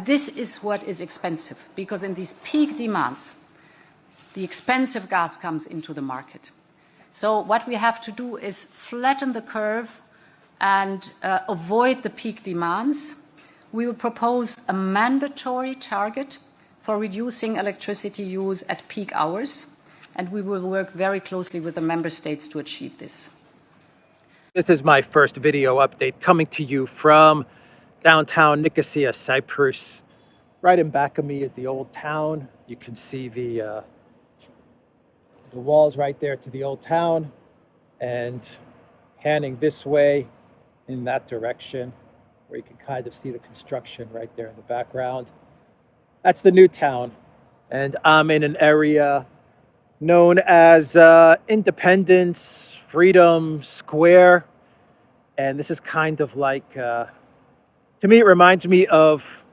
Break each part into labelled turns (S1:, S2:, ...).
S1: This is what is expensive, because in these peak demands, the expensive gas comes into the market. So what we have to do is flatten the curve and avoid the peak demands. We will propose a mandatory target for reducing electricity use at peak hours, and we will work very closely with the member states to achieve this.
S2: This is my first video update coming to you from downtown Nicosia, Cyprus. Right in back of me is the old town. You can see the walls right there to the old town, and panning this way in that direction, where you can kind of see the construction right there in the background. That's the new town, and I'm in an area known as Independence Freedom Square, and this is kind of like, to me it reminds me of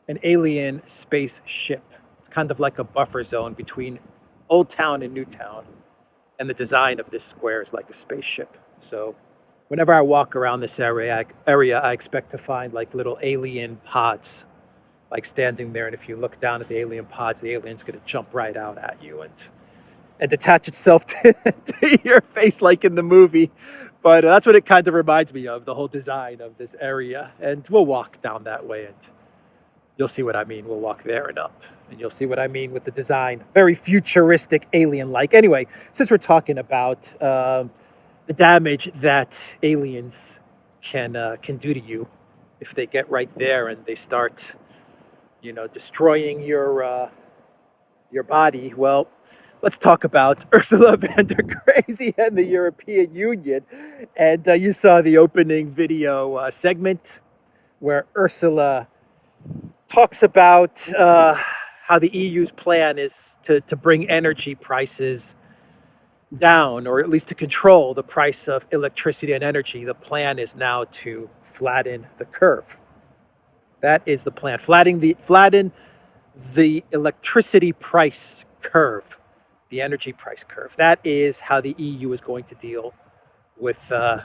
S2: an alien spaceship. It's kind of like a buffer zone between Old Town and New Town, and the design of this square is like a spaceship. So whenever I walk around this area, I expect to find like little alien pods, like standing there. And if you look down at the alien pods, the alien's going to jump right out at you and attach itself to your face, like in the movie. But that's what it kind of reminds me of, the whole design of this area. And we'll walk down that way, and you'll see what I mean. We'll walk there and up, and you'll see what I mean with the design. Very futuristic, alien-like. Anyway, since we're talking about the damage that aliens can do to you if they get right there and they start, destroying your body. Well, let's talk about Ursula von der Crazy and the European Union. And you saw the opening video segment where Ursula talks about how the EU's plan is to bring energy prices down, or at least to control the price of electricity and energy. The plan is now to flatten the curve. That is the plan. Flatten the electricity price curve, the energy price curve. That is how the EU is going to deal with the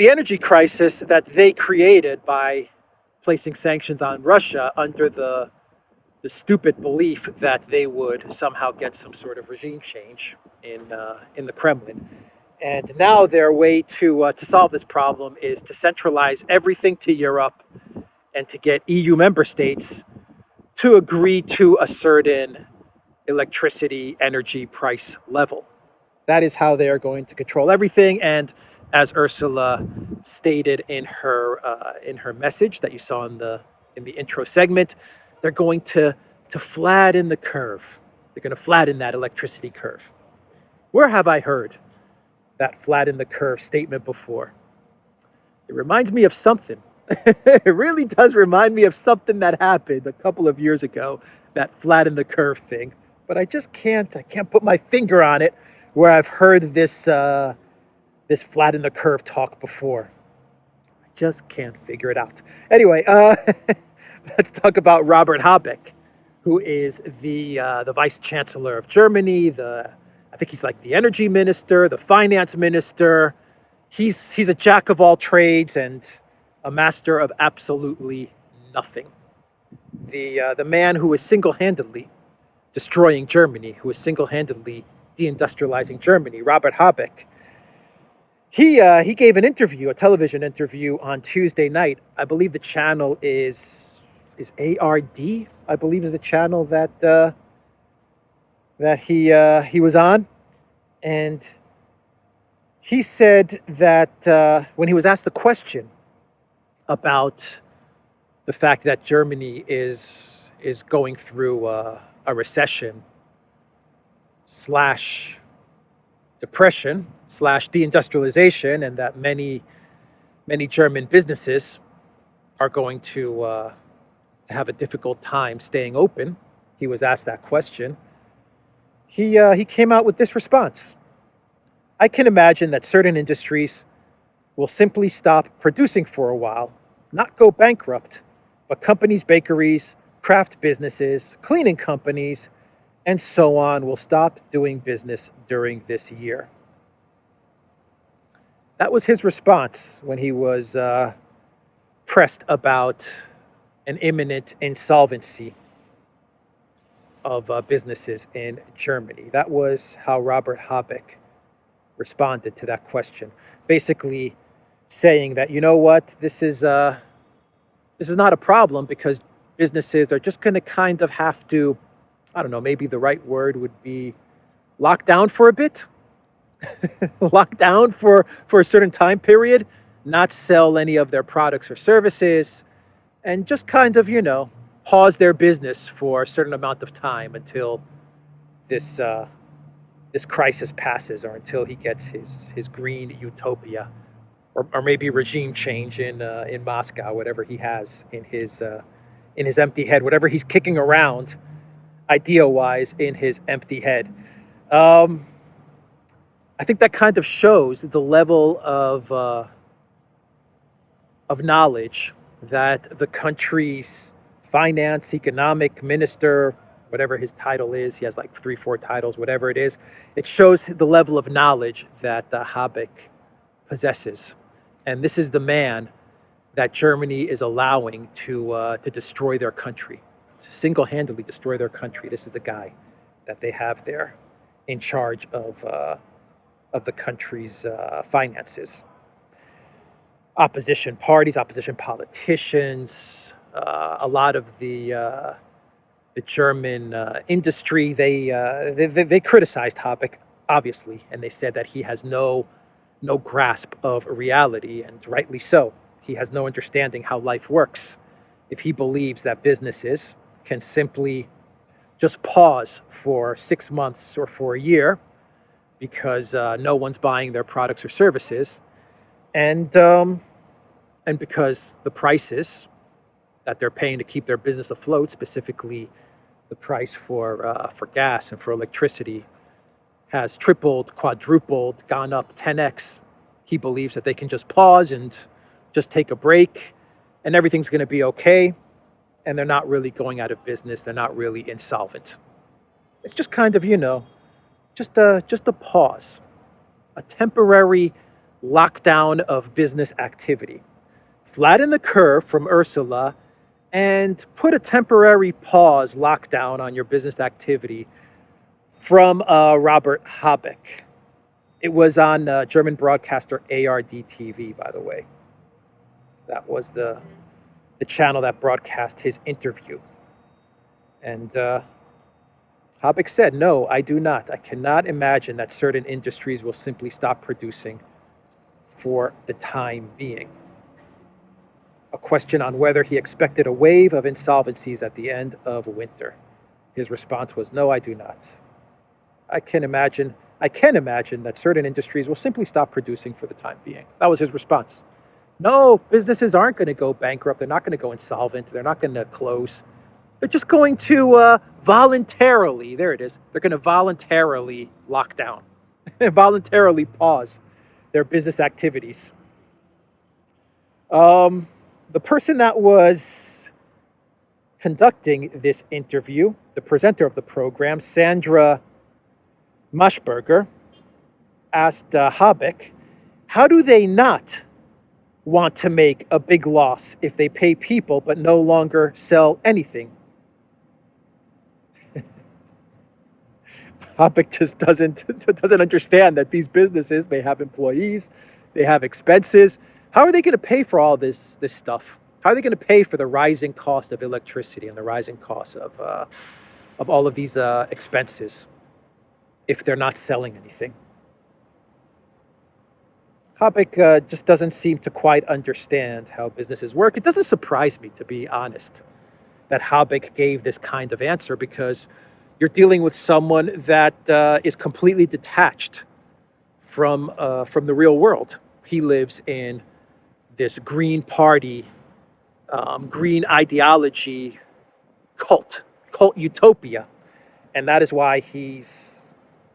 S2: energy crisis that they created by placing sanctions on Russia under the stupid belief that they would somehow get some sort of regime change in the Kremlin. And now their way to solve this problem is to centralize everything to Europe and to get EU member states to agree to a certain electricity energy price level. That is how they are going to control everything. And as Ursula stated in her message that you saw in the intro segment, they're going to flatten the curve. They're going to flatten that electricity curve. Where have I heard that flatten the curve statement before? It reminds me of something. It really does remind me of something that happened a couple of years ago, that flatten the curve thing. But I can't put my finger on it where I've heard this flatten the curve talk before. I just can't figure it out. Anyway, let's talk about Robert Habeck, who is the Vice Chancellor of Germany. I think he's like the energy minister, the finance minister. He's a jack of all trades and a master of absolutely nothing. The man who is single-handedly destroying Germany, who is single-handedly deindustrializing Germany, Robert Habeck. He gave an interview, a television interview on Tuesday night. I believe the channel is ARD. I believe is the channel that he was on, and he said that when he was asked the question about the fact that Germany is going through a recession / depression / deindustrialization, and that many German businesses are going to have a difficult time staying open. He was asked that question. He came out with this response. I can imagine that certain industries will simply stop producing for a while, not go bankrupt, but companies, bakeries, craft businesses, cleaning companies, and so on will stop doing business during this year. That was his response when he was pressed about an imminent insolvency of businesses in Germany. That was how Robert Habeck responded to that question, basically saying that, you know what, this is not a problem because businesses are just going to kind of have to, I don't know, maybe the right word would be lock down for a bit, lock down for a certain time period, not sell any of their products or services, and just kind of, pause their business for a certain amount of time until this this crisis passes, or until he gets his green utopia, or maybe regime change in Moscow, whatever he has in his empty head, whatever he's kicking around idea-wise in his empty head. I think that kind of shows the level of knowledge that the country's finance, economic minister, whatever his title is, he has like 3-4 titles, whatever it is. It shows the level of knowledge that Habeck possesses. And this is the man that Germany is allowing to destroy their country, single-handedly destroy their country. This is the guy that they have there in charge of the country's finances. Opposition parties, opposition politicians, a lot of the German industry, they criticized Habeck, obviously, and they said that he has no grasp of reality, and rightly so. He has no understanding how life works if he believes that businesses can simply just pause for 6 months or for a year because no one's buying their products or services, and because the prices that they're paying to keep their business afloat, specifically the price for gas and for electricity, has tripled, quadrupled, gone up 10x. He believes that they can just pause and just take a break and everything's going to be okay, and they're not really going out of business. They're not really insolvent. It's just kind of, just a pause, a temporary lockdown of business activity. Flatten the curve from Ursula and put a temporary pause, lockdown on your business activity from Robert Habeck. It was on German broadcaster ARD-TV, by the way. That was the channel that broadcast his interview. And Habeck said, no, I do not. I cannot imagine that certain industries will simply stop producing for the time being. A question on whether he expected a wave of insolvencies at the end of winter. His response was, no, I do not. I can imagine that certain industries will simply stop producing for the time being. That was his response. No, businesses aren't going to go bankrupt. They're not going to go insolvent. They're not going to close. They're just going to voluntarily, there it is, they're going to voluntarily lock down, voluntarily pause their business activities. The person that was conducting this interview, the presenter of the program, Sandra Mashberger, asked Habeck, how do they not want to make a big loss if they pay people but no longer sell anything? Habeck just doesn't understand that these businesses may have employees, they have expenses. How are they going to pay for all this stuff? How are they going to pay for the rising cost of electricity and the rising cost of all of these expenses if they're not selling anything? Habeck just doesn't seem to quite understand how businesses work. It doesn't surprise me, to be honest, that Habeck gave this kind of answer, because you're dealing with someone that is completely detached from the real world. He lives in this Green Party, green ideology cult utopia. And that is why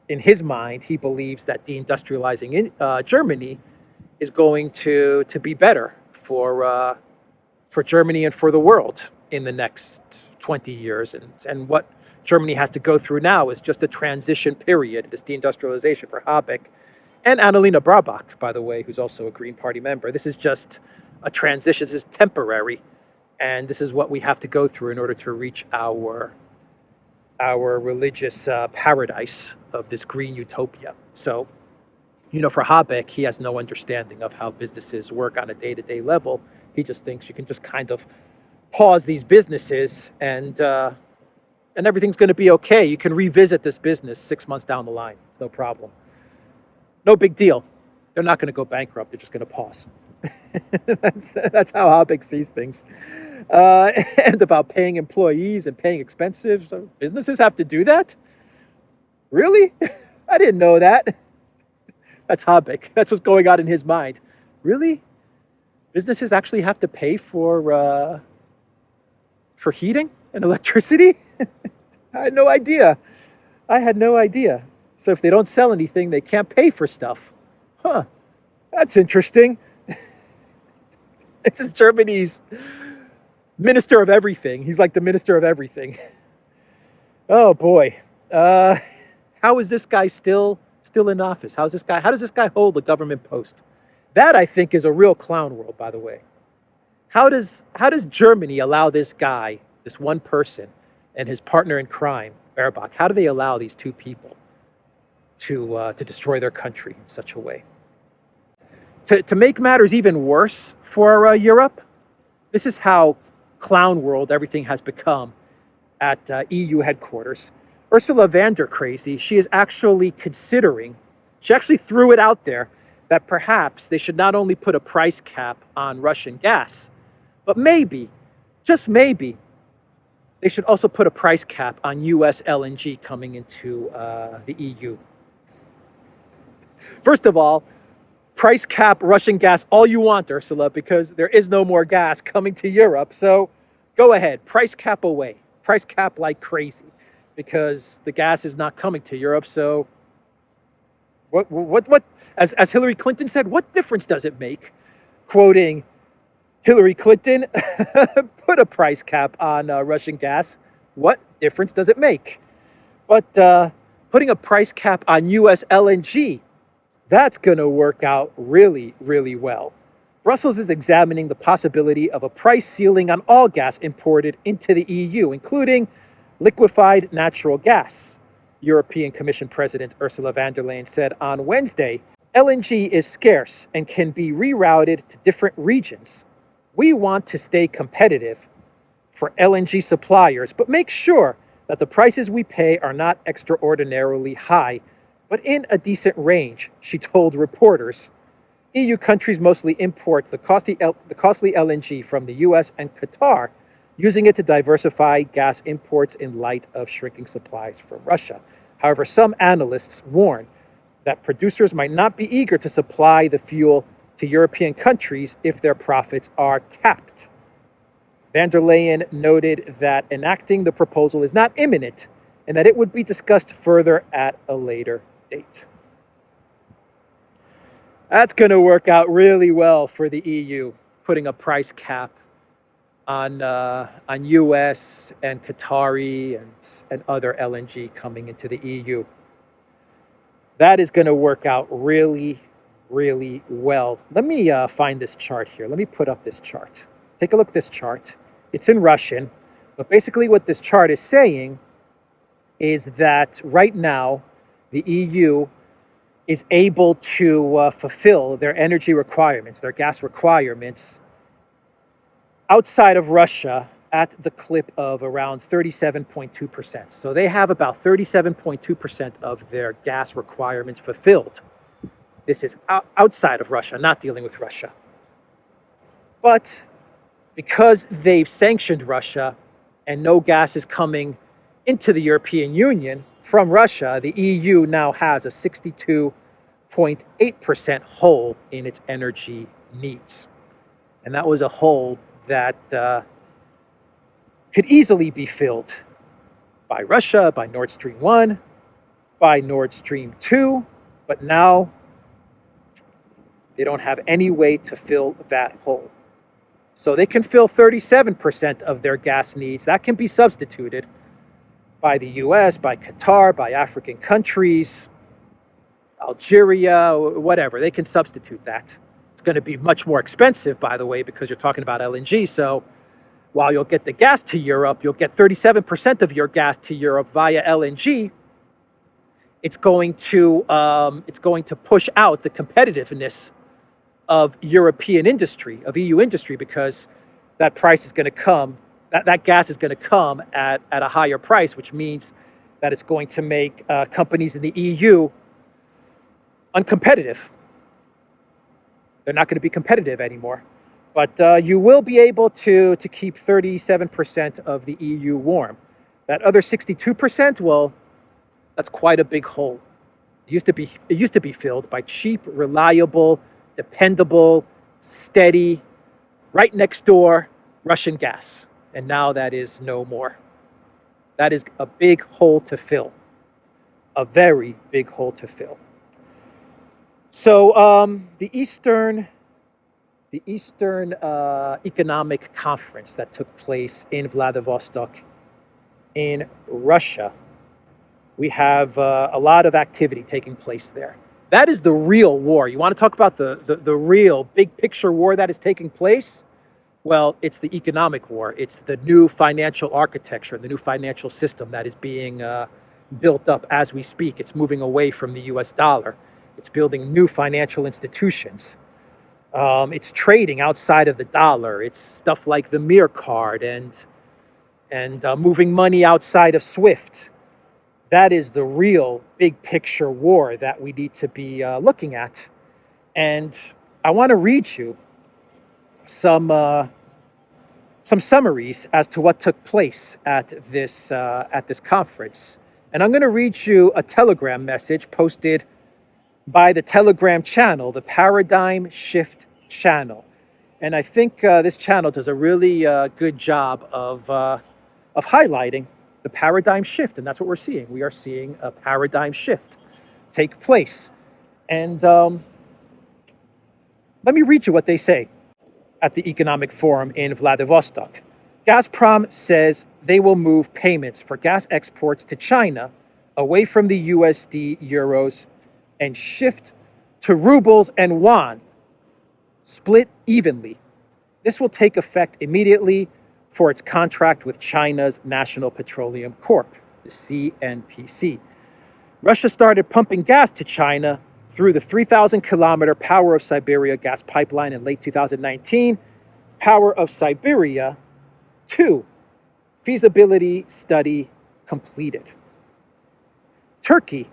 S2: in his mind, he believes that deindustrializing in Germany is going to be better for Germany and for the world in the next 20 years. And what Germany has to go through now is just a transition period, this deindustrialization for Habeck and Annalena Baerbock, by the way, who's also a Green Party member. This is just a transition. This is temporary. And this is what we have to go through in order to reach our religious paradise of this green utopia. So, for Habeck, he has no understanding of how businesses work on a day-to-day level. He just thinks you can just kind of pause these businesses and everything's going to be okay. You can revisit this business 6 months down the line. It's no problem. No big deal. They're not going to go bankrupt. They're just going to pause. That's how Habeck sees things. And about paying employees and paying expenses. Businesses have to do that? Really? I didn't know that. That's Habeck. That's what's going on in his mind. Really? Businesses actually have to pay for heating and electricity? I had no idea. So if they don't sell anything, they can't pay for stuff. Huh. That's interesting. This is Germany's minister of everything. He's like the minister of everything. Oh boy. How is this guy still in office? How does this guy hold a government post? That, I think, is a real clown world, by the way. How does Germany allow this guy, this one person, and his partner in crime, Baerbock, how do they allow these two people to destroy their country in such a way? To make matters even worse for Europe, this is how clown world everything has become at EU headquarters. Ursula von der Crazy, she is actually considering, she actually threw it out there, that perhaps they should not only put a price cap on Russian gas, but maybe, just maybe, they should also put a price cap on US LNG coming into the EU. First of all, price cap Russian gas all you want, Ursula, because there is no more gas coming to Europe. So go ahead, price cap away. Price cap like crazy, because the gas is not coming to Europe. So what as Hillary Clinton said, what difference does it make? Quoting Hillary Clinton, put a price cap on Russian gas. What difference does it make? But putting a price cap on US LNG, that's going to work out really, really well. Brussels is examining the possibility of a price ceiling on all gas imported into the EU, including liquefied natural gas. European Commission President Ursula von der Leyen said on Wednesday, LNG is scarce and can be rerouted to different regions. We want to stay competitive for LNG suppliers, but make sure that the prices we pay are not extraordinarily high, but in a decent range, she told reporters. EU countries mostly import the costly LNG from the US and Qatar, using it to diversify gas imports in light of shrinking supplies from Russia. However, some analysts warn that producers might not be eager to supply the fuel to European countries if their profits are capped. Von der Leyen noted that enacting the proposal is not imminent and that it would be discussed further at a later date. That's going to work out really well for the EU, putting a price cap on US and Qatari and other LNG coming into the EU. That is going to work out really, really well. Let me find this chart here. Let me put up this chart. Take a look at this chart. It's in Russian, but basically what this chart is saying is that right now the EU is able to fulfill their energy requirements, their gas requirements outside of Russia at the clip of around 37.2%. So they have about 37.2% of their gas requirements fulfilled. This is outside of Russia, not dealing with Russia. But because they've sanctioned Russia and no gas is coming into the European Union from Russia, the EU now has a 62.8% hole in its energy needs. And that was a hole that could easily be filled by Russia, by Nord Stream 1, by Nord Stream 2, but now they don't have any way to fill that hole. So they can fill 37% of their gas needs. That can be substituted by the US, by Qatar, by African countries, Algeria, whatever. They can substitute that. It's going to be much more expensive, by the way, because you're talking about LNG. So while you'll get the gas to Europe, you'll get 37% of your gas to Europe via LNG. It's going to push out the competitiveness of European industry, of EU industry, because that price is going to come, that gas is going to come at a higher price, which means that it's going to make companies in the EU uncompetitive. They're not going to be competitive anymore. But you will be able to keep 37% of the EU warm. That other 62%, well, that's quite a big hole. It used to be filled by cheap, reliable, dependable, steady, right next door Russian gas. And now that is no more. That is a big hole to fill. A very big hole to fill. So the Eastern Economic Conference that took place in Vladivostok in Russia, we have a lot of activity taking place there. That is the real war. You want to talk about the real big picture war that is taking place? Well, it's the economic war. It's the new financial architecture, the new financial system that is being built up as we speak. It's moving away from the US dollar. It's building new financial institutions. It's trading outside of the dollar. It's stuff like the Mir card and moving money outside of SWIFT. That is the real big picture war that we need to be looking at. And I want to read you some summaries as to what took place at this conference. And I'm going to read you a Telegram message posted by the Telegram channel, the Paradigm Shift channel. And I think this channel does a really good job of highlighting the paradigm shift. And that's what we're seeing. We are seeing a paradigm shift take place. And let me read you what they say at the Economic Forum in Vladivostok. Gazprom says they will move payments for gas exports to China away from the USD, euros, and shift to rubles and yuan, split evenly. This will take effect immediately for its contract with China's National Petroleum Corp, the CNPC. Russia started pumping gas to China through the 3,000-kilometer Power of Siberia gas pipeline in late 2019. Power of Siberia 2, feasibility study completed. Turkey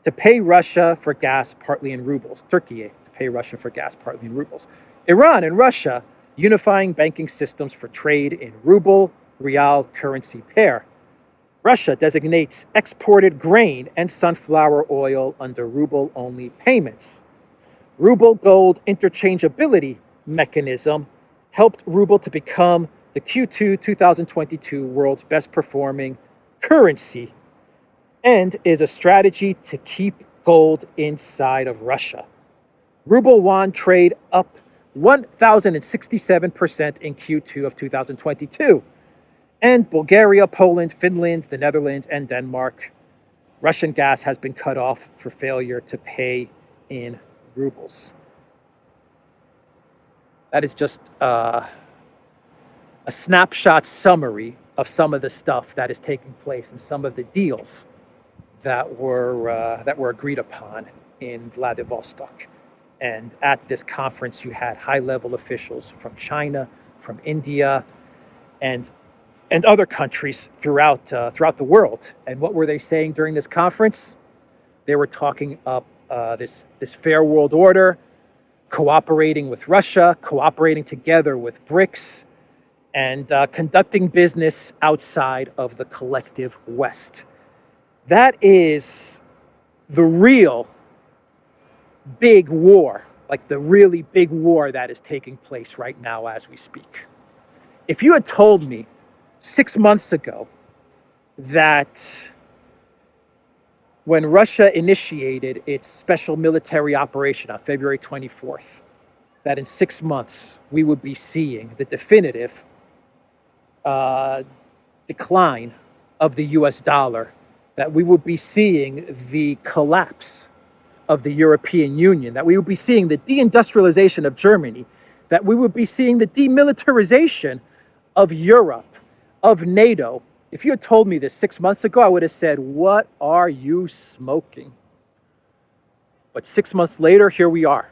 S2: to pay Russia for gas partly in rubles. Turkey to pay Russia for gas partly in rubles. Iran and Russia unifying banking systems for trade in ruble-real currency pair. Russia designates exported grain and sunflower oil under ruble-only payments. Ruble-gold interchangeability mechanism helped ruble to become the Q2 2022 world's best-performing currency and is a strategy to keep gold inside of Russia. Ruble-yuan trade up 1,067% in Q2 of 2022. And Bulgaria, Poland, Finland, the Netherlands, and Denmark, Russian gas has been cut off for failure to pay in rubles. That is just a snapshot summary of some of the stuff that is taking place and some of the deals that were agreed upon in Vladivostok. And at this conference, you had high-level officials from China, from India, and other countries throughout the world. And what were they saying during this conference? They were talking up this fair world order, cooperating with Russia, cooperating together with BRICS, and conducting business outside of the collective West. That is the real big war, like the really big war that is taking place right now as we speak. If you had told me 6 months ago that when Russia initiated its special military operation on February 24th, that in 6 months we would be seeing the definitive decline of the US dollar, that we would be seeing the collapse of the European Union, that we would be seeing the deindustrialization of Germany, that we would be seeing the demilitarization of Europe, of NATO. If you had told me this 6 months ago, I would have said, what are you smoking? But 6 months later, here we are.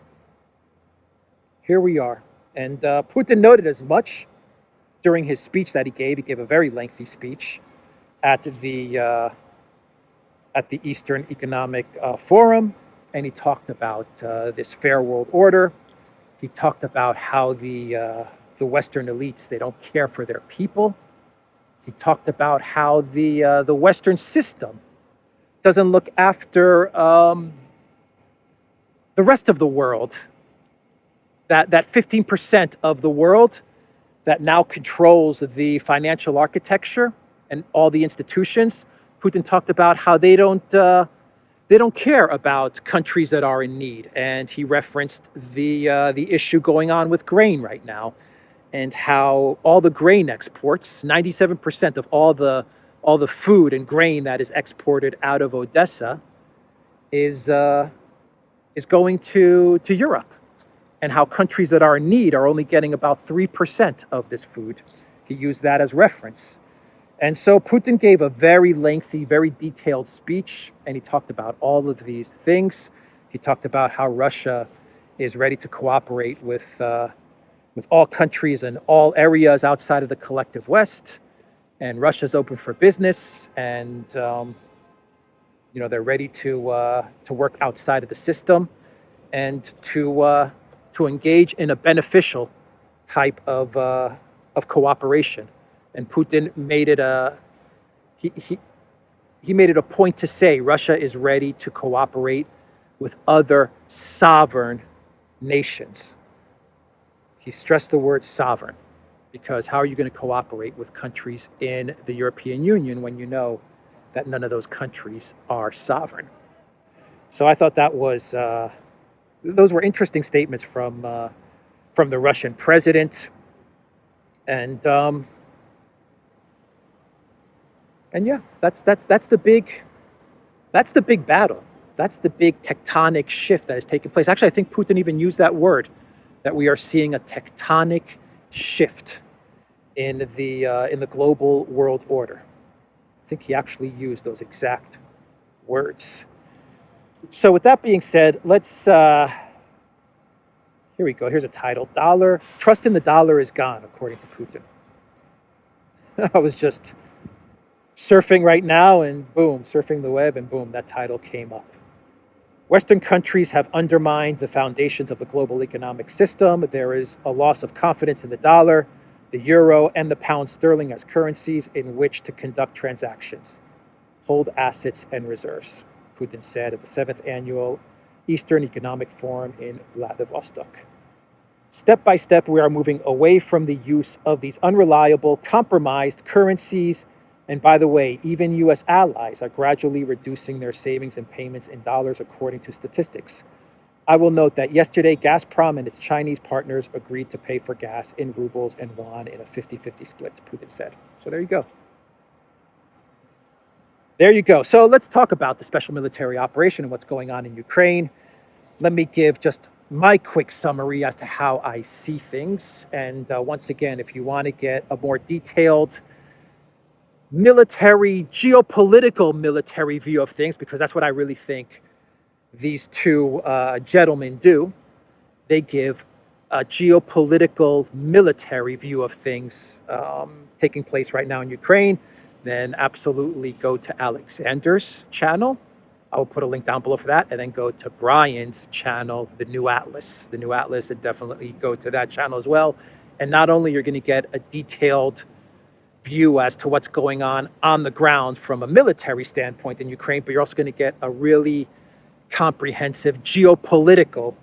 S2: Here we are. And Putin noted as much during his speech that he gave. He gave a very lengthy speech at the Eastern Economic Forum, and he talked about this fair world order. He talked about how the Western elites, they don't care for their people. He talked about how the Western system doesn't look after the rest of the world. That 15% of the world that now controls the financial architecture and all the institutions. Putin talked about how they don't care about countries that are in need, and he referenced the issue going on with grain right now, and how all the grain exports, 97% of all the food and grain that is exported out of Odessa is going to Europe, and how countries that are in need are only getting about 3% of this food. He used that as reference. And so Putin gave a very lengthy, very detailed speech, and he talked about all of these things. He talked about how Russia is ready to cooperate with all countries and all areas outside of the collective West, and Russia's open for business, and they're ready to work outside of the system and to engage in a beneficial type of cooperation. And Putin made it he made it a point to say Russia is ready to cooperate with other sovereign nations. He stressed the word sovereign, because how are you going to cooperate with countries in the European Union when you know that none of those countries are sovereign? So I thought that was those were interesting statements from the Russian president, and yeah, that's the big battle. That's the big tectonic shift that is taking place. Actually, I think Putin even used that word, that we are seeing a tectonic shift in the global world order. I think he actually used those exact words. So with that being said, let's here we go. Here's a title: Trust in the dollar is gone, according to Putin. I was just surfing right now, and boom, surfing the web, and boom, that title came up. Western countries have undermined the foundations of the global economic system. There is a loss of confidence in the dollar, the euro, and the pound sterling as currencies in which to conduct transactions, hold assets and reserves, Putin said at the 7th Annual Eastern Economic Forum in Vladivostok. Step by step, we are moving away from the use of these unreliable, compromised currencies. And by the way, even US allies are gradually reducing their savings and payments in dollars, according to statistics. I will note that yesterday, Gazprom and its Chinese partners agreed to pay for gas in rubles and yuan in a 50-50 split, Putin said. So there you go. There you go. So let's talk about the special military operation and what's going on in Ukraine. Let me give just my quick summary as to how I see things. And once again, if you want to get a more detailed geopolitical military view of things, because that's what I really think these two gentlemen do. They give a geopolitical military view of things taking place right now in Ukraine. Then absolutely go to Alexander's channel. I will put a link down below for that, and then go to Brian's channel, The New Atlas. The New Atlas, and definitely go to that channel as well. And not only you're going to get a detailed view as to what's going on the ground from a military standpoint in Ukraine, but you're also going to get a really comprehensive geopolitical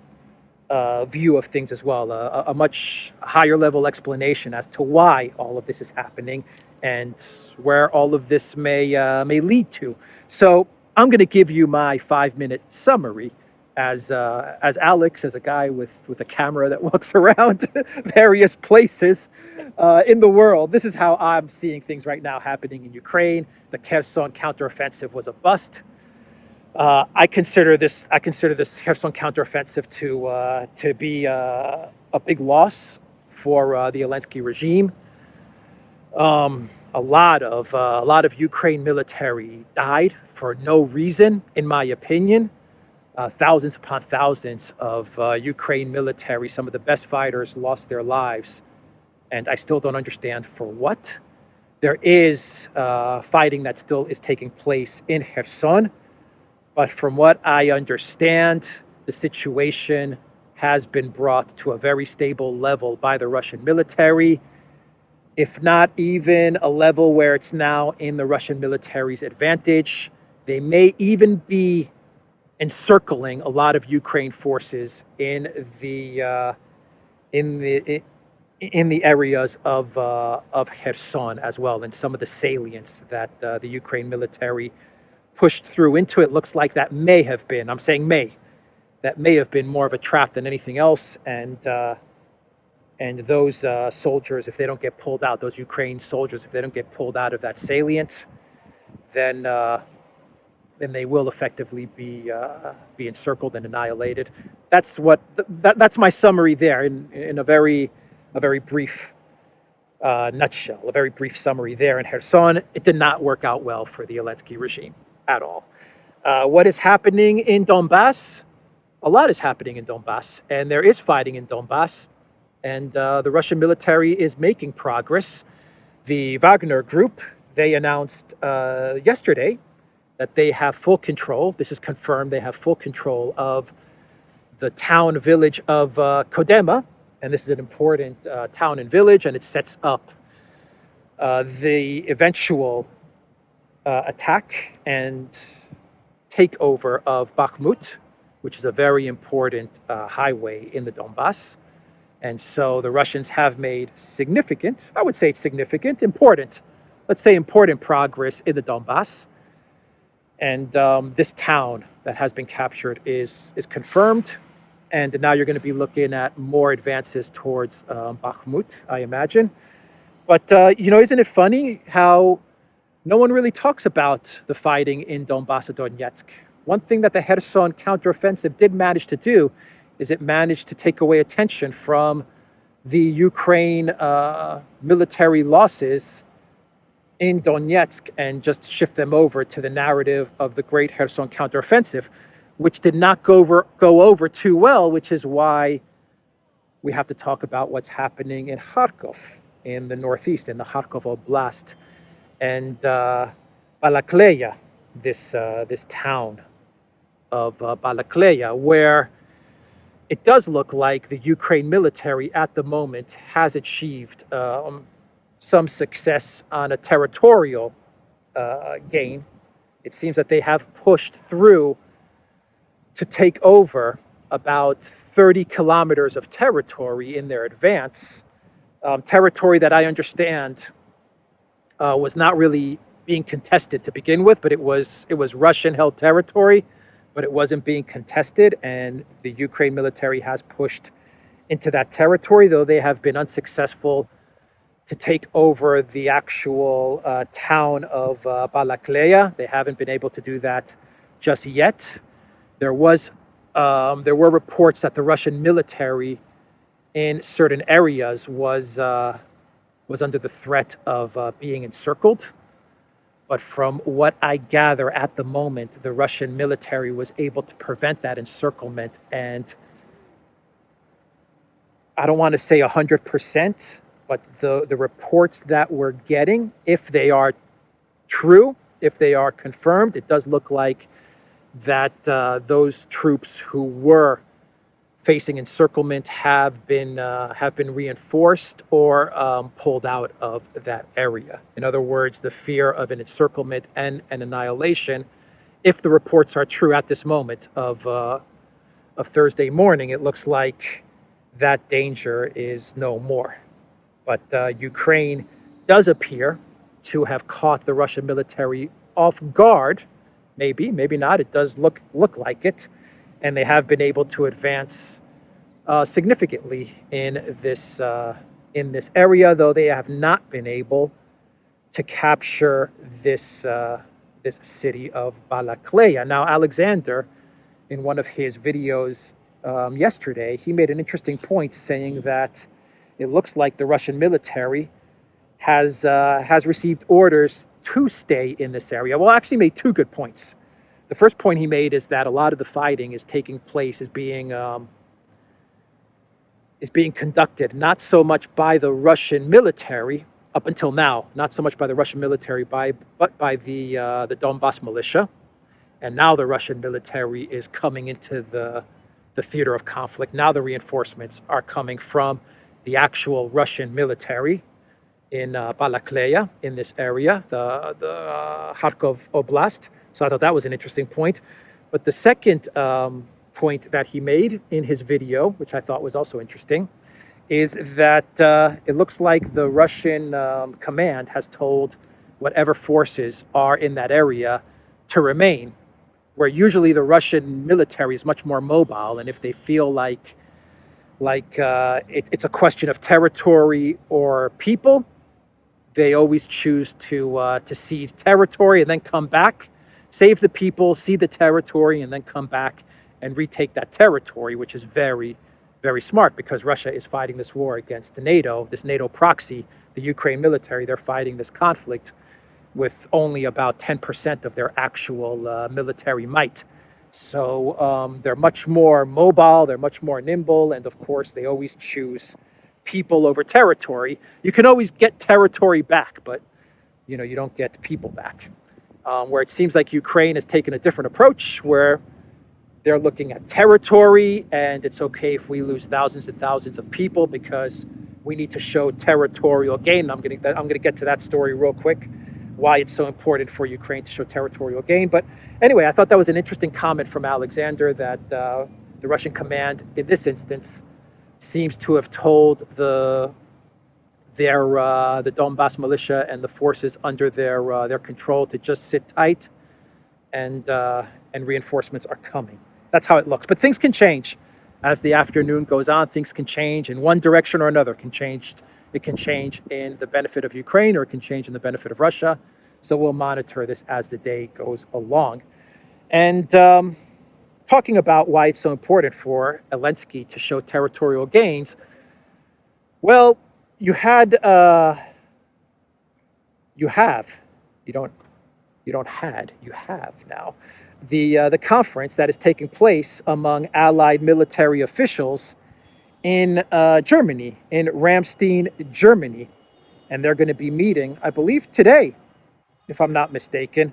S2: view of things as well, a much higher level explanation as to why all of this is happening and where all of this may lead to. So I'm going to give you my 5-minute summary as Alex, as a guy with a camera that walks around various places in the world. This is how I'm seeing things right now happening in Ukraine. The Kherson counteroffensive was a bust. I consider this Kherson counteroffensive to be a big loss for the Zelensky regime. A lot of Ukraine military died for no reason, in my opinion. Thousands upon thousands of Ukraine military, some of the best fighters, lost their lives, and I still don't understand for what. There is fighting that still is taking place in Kherson, but from what I understand, the situation has been brought to a very stable level by the Russian military, if not even a level where it's now in the Russian military's advantage. They may even be encircling a lot of Ukraine forces in the areas of Kherson as well, and some of the salients that the Ukraine military pushed through into it. Looks like that may have been, I'm saying that may have been more of a trap than anything else, and those soldiers, if they don't get pulled out, those Ukraine soldiers, if they don't get pulled out of that salient, then they will effectively be encircled and annihilated. That's that's my summary there in a very brief nutshell, a very brief summary there. In Kherson, it did not work out well for the Zelensky regime at all. What is happening in Donbass? A lot is happening in Donbass, and there is fighting in Donbass, and the Russian military is making progress. The Wagner Group, they announced yesterday that they have full control. This is confirmed. They have full control of the town village of Kodema, and this is an important town and village, and it sets up the eventual attack and takeover of Bakhmut, which is a very important highway in the Donbass. And so the Russians have made significant, I would say it's significant, important, let's say important progress in the Donbass. And this town that has been captured is confirmed. And now you're going to be looking at more advances towards Bakhmut, I imagine. But, isn't it funny how no one really talks about the fighting in Donbass and Donetsk? One thing that the Kherson counteroffensive did manage to do is it managed to take away attention from the Ukraine military losses in Donetsk and just shift them over to the narrative of the great Kherson counteroffensive, which did not go over too well, which is why we have to talk about what's happening in Kharkov, in the northeast, in the Kharkov Oblast, and Balakleya, this town of Balakleya, where it does look like the Ukraine military at the moment has achieved some success on a territorial gain. It seems that they have pushed through to take over about 30 kilometers of territory in their advance, territory that I understand was not really being contested to begin with, but it was Russian-held territory, but it wasn't being contested, and the Ukraine military has pushed into that territory, though they have been unsuccessful to take over the actual town of Balakleya. They haven't been able to do that just yet. There were reports that the Russian military in certain areas was under the threat of being encircled. But from what I gather at the moment, the Russian military was able to prevent that encirclement. And I don't want to say 100%, but the reports that we're getting, if they are true, if they are confirmed, it does look like that those troops who were facing encirclement have been reinforced or pulled out of that area. In other words, the fear of an encirclement and an annihilation, if the reports are true at this moment of Thursday morning, it looks like that danger is no more. But Ukraine does appear to have caught the Russian military off guard. Maybe not. It does look like it. And they have been able to advance significantly in this area, though they have not been able to capture this city of Balakleya. Now, Alexander, in one of his videos yesterday, he made an interesting point, saying that it looks like the Russian military has received orders to stay in this area. Well, actually made two good points. The first point he made is that a lot of the fighting is taking place, is being conducted not so much by the Russian military up until now, not so much by the Russian military, but by the Donbass militia. And now the Russian military is coming into the theater of conflict. Now the reinforcements are coming from the actual Russian military in Balakleya, in this area, the Kharkov Oblast. So I thought that was an interesting point. But the second point that he made in his video, which I thought was also interesting, is that it looks like the Russian command has told whatever forces are in that area to remain, where usually the Russian military is much more mobile, and if they feel like it's a question of territory or people, they always choose to cede territory and then come back, save the people, cede the territory, and then come back and retake that territory, which is very, very smart, because Russia is fighting this war against the NATO, this NATO proxy, the Ukraine military. They're fighting this conflict with only about 10% of their actual military might. So they're much more mobile, they're much more nimble, and of course they always choose people over territory. You can always get territory back, but you don't get people back. Where it seems like Ukraine has taken a different approach, where they're looking at territory, and it's okay if we lose thousands and thousands of people because we need to show territorial gain. I'm going to get to that story real quick, why it's so important for Ukraine to show territorial gain. But anyway, I thought that was an interesting comment from Alexander, that the Russian command in this instance seems to have told the Donbass militia and the forces under their control to just sit tight, and reinforcements are coming. That's how it looks. But things can change as the afternoon goes on. Things can change in one direction or another. It can change in the benefit of Ukraine, or it can change in the benefit of Russia. So we'll monitor this as the day goes along. And talking about why it's so important for Zelensky to show territorial gains, well, you have now the conference that is taking place among allied military officials in Germany, in Ramstein, Germany. And they're going to be meeting, I believe, today, if I'm not mistaken.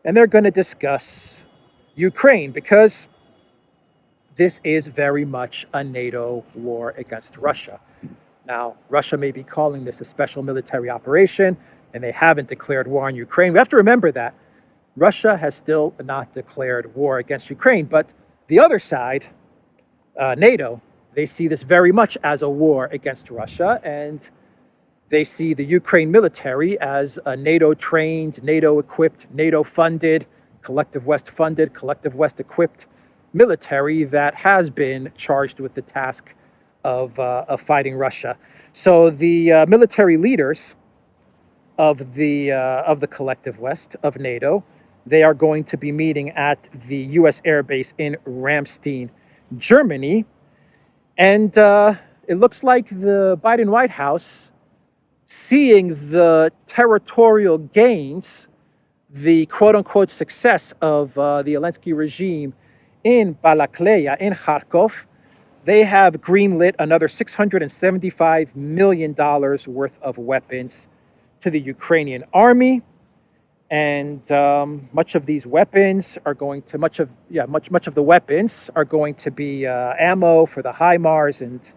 S2: And they're going to discuss Ukraine, because this is very much a NATO war against Russia. Now, Russia may be calling this a special military operation, and they haven't declared war on Ukraine. We have to remember that Russia has still not declared war against Ukraine. But the other side, NATO, they see this very much as a war against Russia, and they see the Ukraine military as a NATO-trained, NATO-equipped, NATO-funded, Collective West-funded, Collective West-equipped military that has been charged with the task of fighting Russia. So the military leaders of the Collective West, of NATO, they are going to be meeting at the US Air Base in Ramstein, Germany. And it looks like the Biden White House, seeing the territorial gains, the quote-unquote success of the Zelensky regime in Balakleya, in Kharkov, they have greenlit another $675 million worth of weapons to the Ukrainian army. And much of these weapons are going to, much of the weapons are going to be ammo for the HIMARS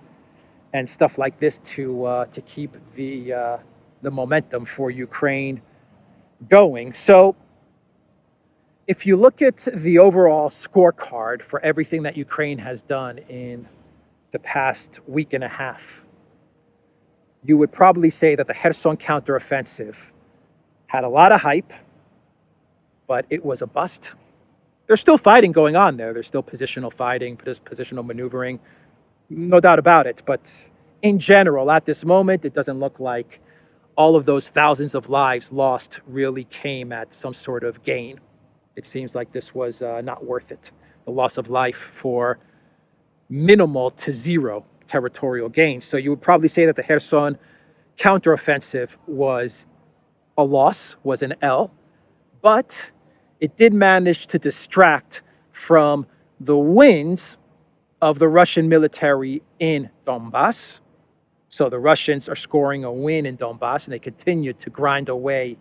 S2: and stuff like this to keep the momentum for Ukraine going. So if you look at the overall scorecard for everything that Ukraine has done in the past week and a half, you would probably say that the Kherson counteroffensive had a lot of hype, but it was a bust. There's still fighting going on there. There's still positional fighting, positional maneuvering, no doubt about it. But in general, at this moment, it doesn't look like all of those thousands of lives lost really came at some sort of gain. It seems like this was not worth it. The loss of life for minimal to zero territorial gain. So you would probably say that the Kherson counteroffensive was a loss, was an L, but it did manage to distract from the wins of the Russian military in Donbass. So the Russians are scoring a win in Donbass, and they continue to grind away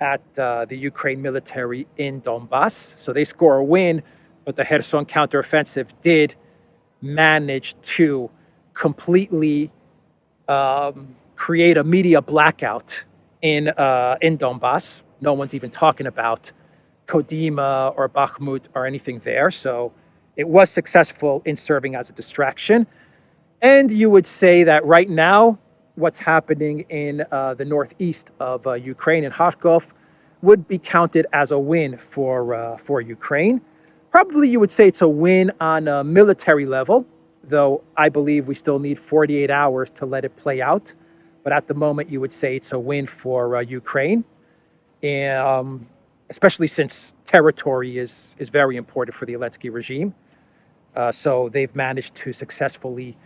S2: at the Ukraine military in Donbass. So they score a win, but the Kherson counteroffensive did manage to completely create a media blackout in Donbass. No one's even talking about Kodyma or Bakhmut or anything there. So it was successful in serving as a distraction. And you would say that right now, what's happening in the northeast of Ukraine in Kharkov would be counted as a win for Ukraine. Probably you would say it's a win on a military level, though I believe we still need 48 hours to let it play out. But at the moment, you would say it's a win for Ukraine, especially since territory is very important for the Zelensky regime. So they've managed to successfully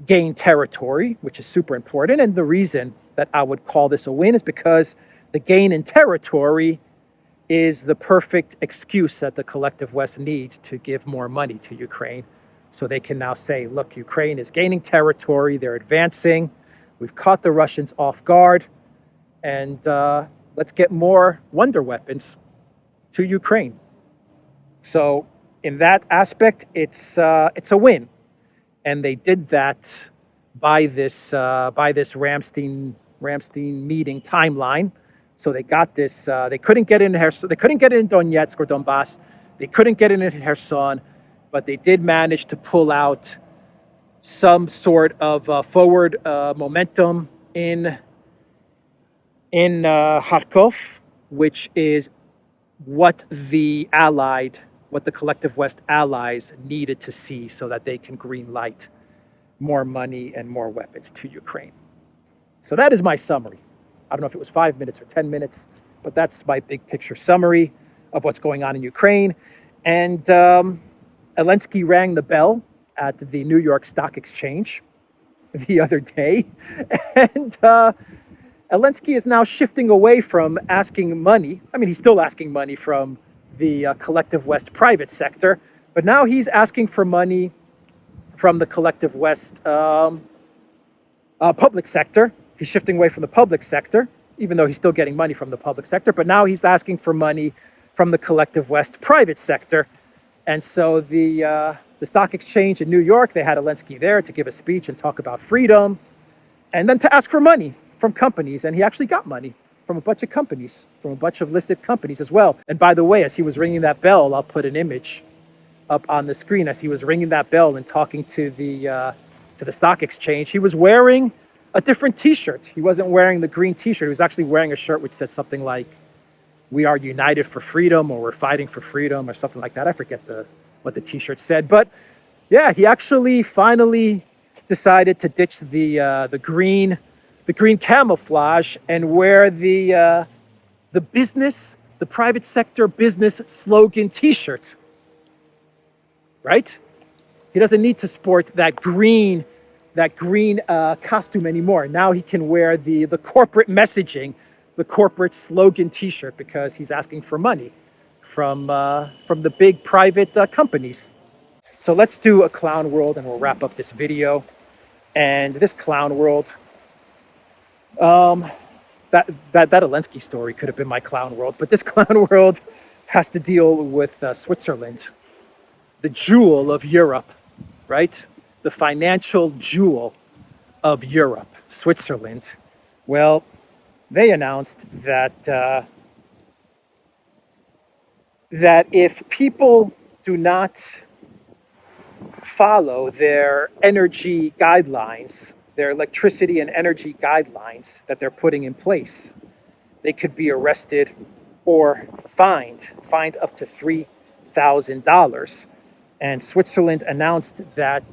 S2: gain territory, which is super important. And the reason that I would call this a win is because the gain in territory is the perfect excuse that the collective West needs to give more money to Ukraine. So they can now say, look, Ukraine is gaining territory, they're advancing, we've caught the Russians off guard, and let's get more wonder weapons to Ukraine. So in that aspect, it's a win. And they did that by this Ramstein meeting timeline. So they got this. They couldn't get in Kherson. They couldn't get in Donetsk or Donbass. They couldn't get in Kherson, but they did manage to pull out some sort of forward momentum in Kharkov, which is what the collective West allies needed to see so that they can green light more money and more weapons to Ukraine. So that is my summary. I don't know if it was 5 minutes or 10 minutes, but that's my big picture summary of what's going on in Ukraine. And Zelensky rang the bell at the New York Stock Exchange the other day. And Zelensky is now shifting away from asking money. I mean, he's still asking money from the collective West private sector, but now he's asking for money from the collective West public sector. He's shifting away from the public sector, even though he's still getting money from the public sector, but now he's asking for money from the collective West private sector. And so the stock exchange in New York, they had Zelensky there to give a speech and talk about freedom, and then to ask for money from companies, and he actually got money from a bunch of companies, from a bunch of listed companies as well. And by the way, as he was ringing that bell, I'll put an image up on the screen. As he was ringing that bell and talking to the stock exchange, he was wearing a different T-shirt. He wasn't wearing the green T-shirt. He was actually wearing a shirt which said something like, "We are united for freedom," or "We're fighting for freedom," or something like that. I forget what the T-shirt said, but yeah, he actually finally decided to ditch the green camouflage and wear the private sector business slogan T-shirt. Right? He doesn't need to sport that green costume anymore. Now he can wear the corporate messaging, the corporate slogan T-shirt, because he's asking for money from the big private companies. So let's do a clown world, and we'll wrap up this video. And this clown world, that Zelensky story could have been my clown world, but this clown world has to deal with Switzerland, the jewel of Europe, right? The financial jewel of Europe, Switzerland. Well, they announced that if people do not follow their energy guidelines, their electricity and energy guidelines that they're putting in place, they could be arrested or fined up to $3,000. And Switzerland announced that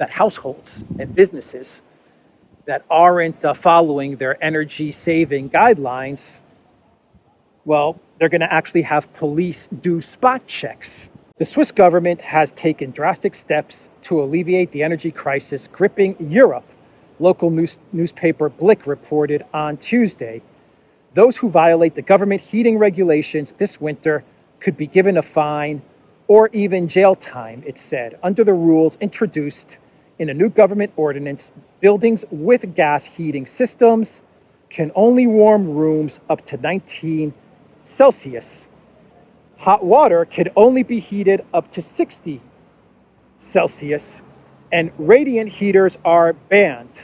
S2: households and businesses that aren't following their energy saving guidelines, well, they're going to actually have police do spot checks. The Swiss government has taken drastic steps to alleviate the energy crisis gripping Europe local newspaper Blick reported on Tuesday. Those who violate the government heating regulations this winter could be given a fine or even jail time, it said. Under the rules introduced in a new government ordinance, buildings with gas heating systems can only warm rooms up to 19 Celsius. Hot water can only be heated up to 60 Celsius, and radiant heaters are banned.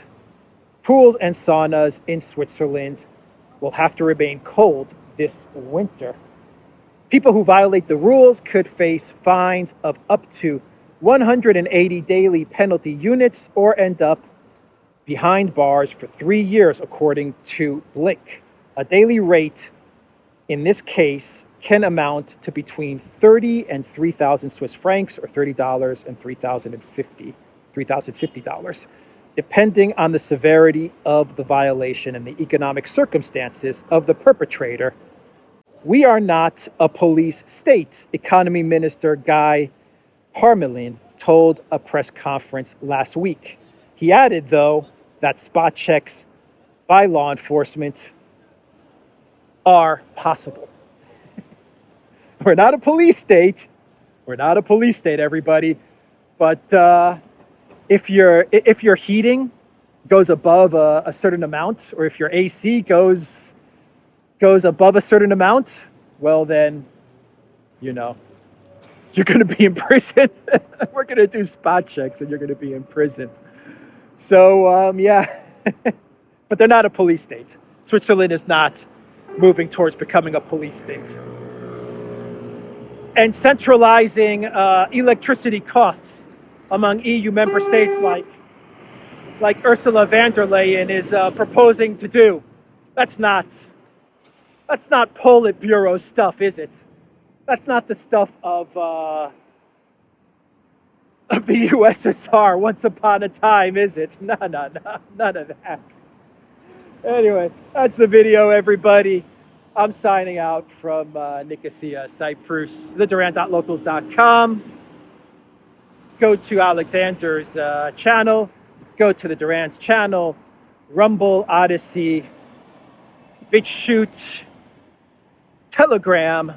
S2: Pools and saunas in Switzerland will have to remain cold this winter. People who violate the rules could face fines of up to 180 daily penalty units or end up behind bars for 3 years, according to Blick. A daily rate in this case can amount to between 30 and 3,000 Swiss francs, or $30 and $3,050, depending on the severity of the violation and the economic circumstances of the perpetrator. We are not a police state, Economy Minister Guy Parmelin told a press conference last week. He added, though, that spot checks by law enforcement are possible. We're not a police state. We're not a police state, everybody. But if your heating goes above a certain amount, or if your AC goes above a certain amount, well then, you're going to be in prison. We're going to do spot checks and you're going to be in prison. So, yeah. But they're not a police state. Switzerland is not moving towards becoming a police state. And centralizing electricity costs among EU member states like Ursula von der Leyen is proposing to do. That's not Politburo stuff, is it? That's not the stuff of the USSR once upon a time, is it? No, none of that. Anyway, that's the video, everybody. I'm signing out from Nicosia, Cyprus, theduran.locals.com. Go to Alexander's channel. Go to the Duran's channel. Rumble, ODYSEE, BitChute, Telegram,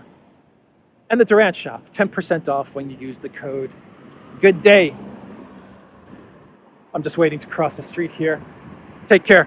S2: and the Duran shop. 10% off when you use the code. Good day. I'm just waiting to cross the street here. Take care.